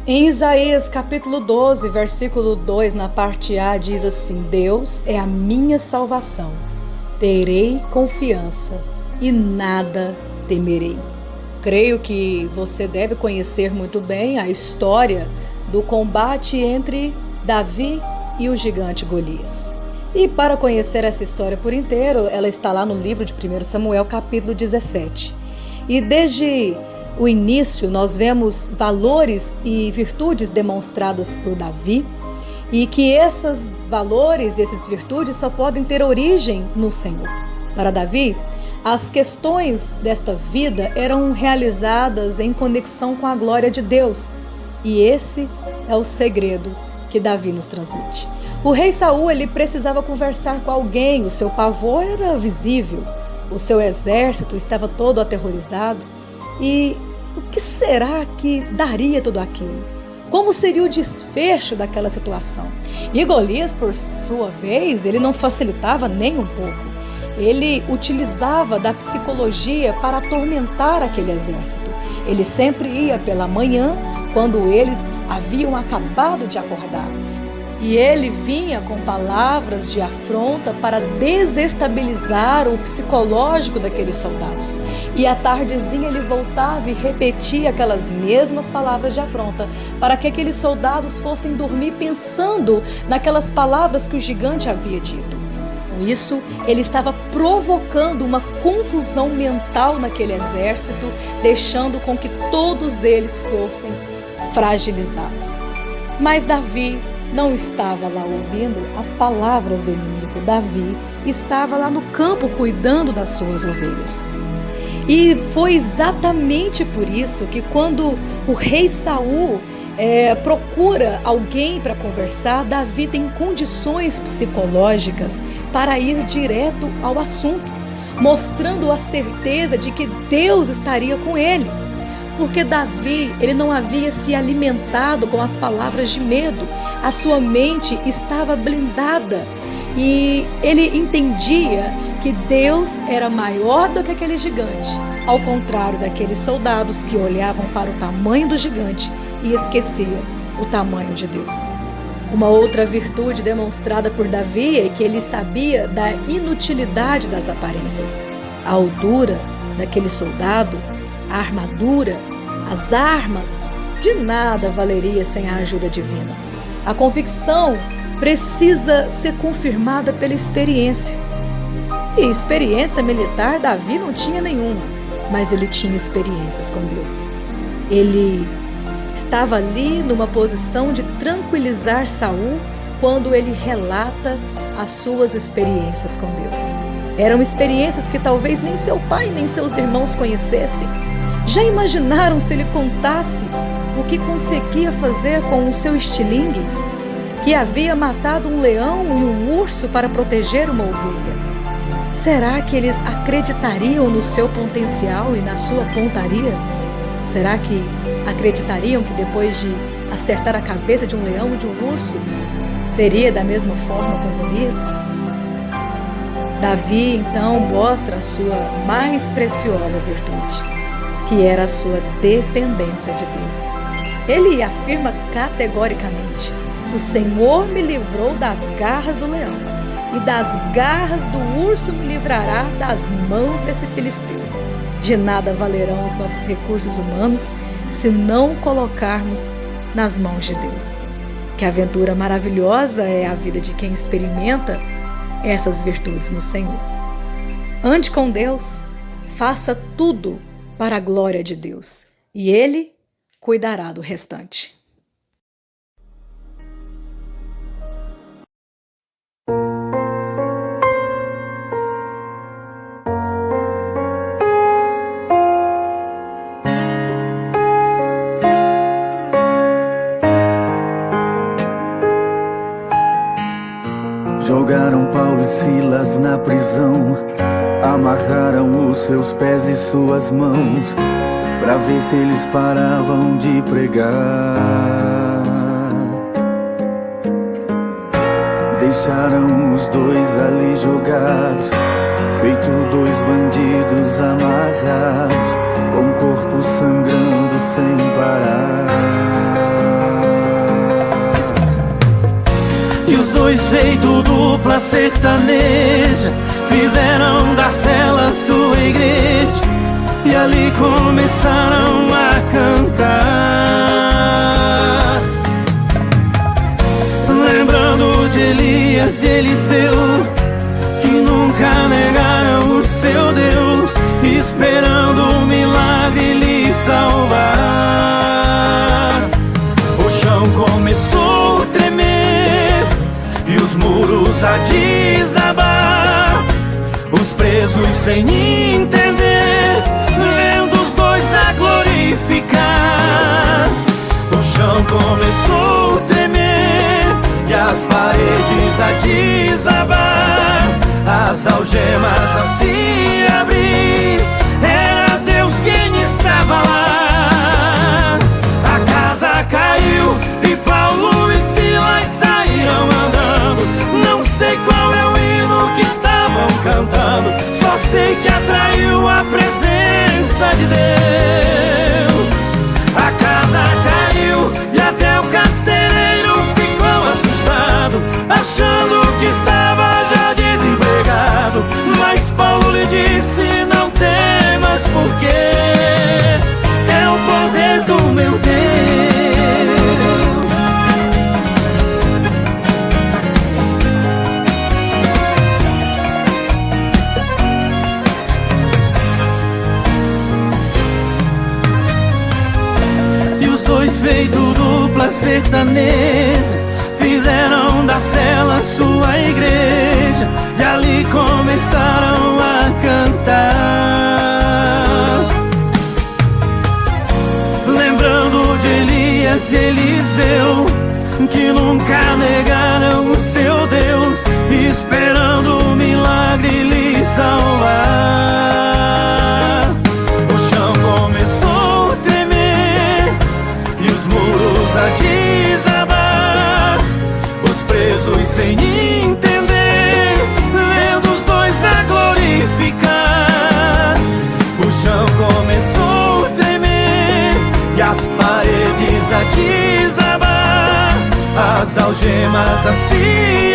Em Isaías capítulo 12, versículo 2, na parte A, diz assim: Deus é a minha salvação, terei confiança e nada temerei. Creio que você deve conhecer muito bem a história do combate entre Davi e o gigante Golias. E para conhecer essa história por inteiro, ela está lá no livro de 1 Samuel capítulo 17. E desde o início nós vemos valores e virtudes demonstradas por Davi, e que esses valores e essas virtudes só podem ter origem no Senhor. Para Davi, as questões desta vida eram realizadas em conexão com a glória de Deus, e esse é o segredo que Davi nos transmite. O rei Saul, ele precisava conversar com alguém, o seu pavor era visível, o seu exército estava todo aterrorizado, e o que será que daria tudo aquilo? Como seria o desfecho daquela situação? E Golias, por sua vez, ele não facilitava nem um pouco. Ele utilizava da psicologia para atormentar aquele exército. Ele sempre ia pela manhã, quando eles haviam acabado de acordar. E ele vinha com palavras de afronta para desestabilizar o psicológico daqueles soldados. E à tardezinha ele voltava e repetia aquelas mesmas palavras de afronta, para que aqueles soldados fossem dormir pensando naquelas palavras que o gigante havia dito. Com isso, ele estava provocando uma confusão mental naquele exército, deixando com que todos eles fossem fragilizados. Mas Davi não estava lá ouvindo as palavras do inimigo. Davi estava lá no campo cuidando das suas ovelhas. E foi exatamente por isso que quando o rei Saul procura alguém para conversar, Davi tem condições psicológicas para ir direto ao assunto, mostrando a certeza de que Deus estaria com ele. Porque Davi, ele não havia se alimentado com as palavras de medo. A sua mente estava blindada e ele entendia que Deus era maior do que aquele gigante, ao contrário daqueles soldados que olhavam para o tamanho do gigante e esqueciam o tamanho de Deus. Uma outra virtude demonstrada por Davi é que ele sabia da inutilidade das aparências. A altura daquele soldado, a armadura, as armas, de nada valeria sem a ajuda divina. A convicção precisa ser confirmada pela experiência. E experiência militar Davi não tinha nenhuma, mas ele tinha experiências com Deus. Ele estava ali numa posição de tranquilizar Saul quando ele relata as suas experiências com Deus. Eram experiências que talvez nem seu pai nem seus irmãos conhecessem. Já imaginaram se ele contasse o que conseguia fazer com o seu estilingue, que havia matado um leão e um urso para proteger uma ovelha? Será que eles acreditariam no seu potencial e na sua pontaria? Será que acreditariam que depois de acertar a cabeça de um leão e de um urso, seria da mesma forma com Golias? Davi então mostra a sua mais preciosa virtude, que era a sua dependência de Deus. Ele afirma categoricamente: o Senhor me livrou das garras do leão, e das garras do urso me livrará das mãos desse filisteu. De nada valerão os nossos recursos humanos se não colocarmos nas mãos de Deus. Que aventura maravilhosa é a vida de quem experimenta essas virtudes no Senhor. Ande com Deus, faça tudo para a glória de Deus, e Ele cuidará do restante. Jogaram Paulo e Silas na prisão, amarraram os seus pés e suas mãos, pra ver se eles paravam de pregar. Deixaram os dois ali jogados, feito dois bandidos amarrados, com o corpo sangrando sem parar. E os dois feito dupla sertaneja, fizeram da cela sua igreja, e ali começaram a cantar, lembrando de Elias e Eliseu, que nunca negaram o seu Deus, esperando um milagre lhe salvar. O chão começou a tremer e os muros a desabar, os presos sem entender, vendo os dois a glorificar. O chão começou a tremer e as paredes a desabar, as algemas a se abrir, era Deus quem estava lá. A casa caiu e Paulo e Silas saíram andando, não sei qual é o hino que estavam cantando, só sei que atraiu a presença de Deus. A casa caiu e até o carcereiro ficou assustado, achando que estava já desempregado. Mas Paulo lhe disse: não temas, porque é o poder do meu Deus. E os dois feito dupla sertaneja, fizeram da cela sua igreja, e ali começaram a cantar, lembrando de Elias e Eliseu, que nunca negaram o seu Deus, esperando o milagre lhe salvar. O chão começou a tremer e os muros a desabar, os presos sem entender, vendo os dois a glorificar. O chão começou a tremer e as paredes a desabar, as algemas a se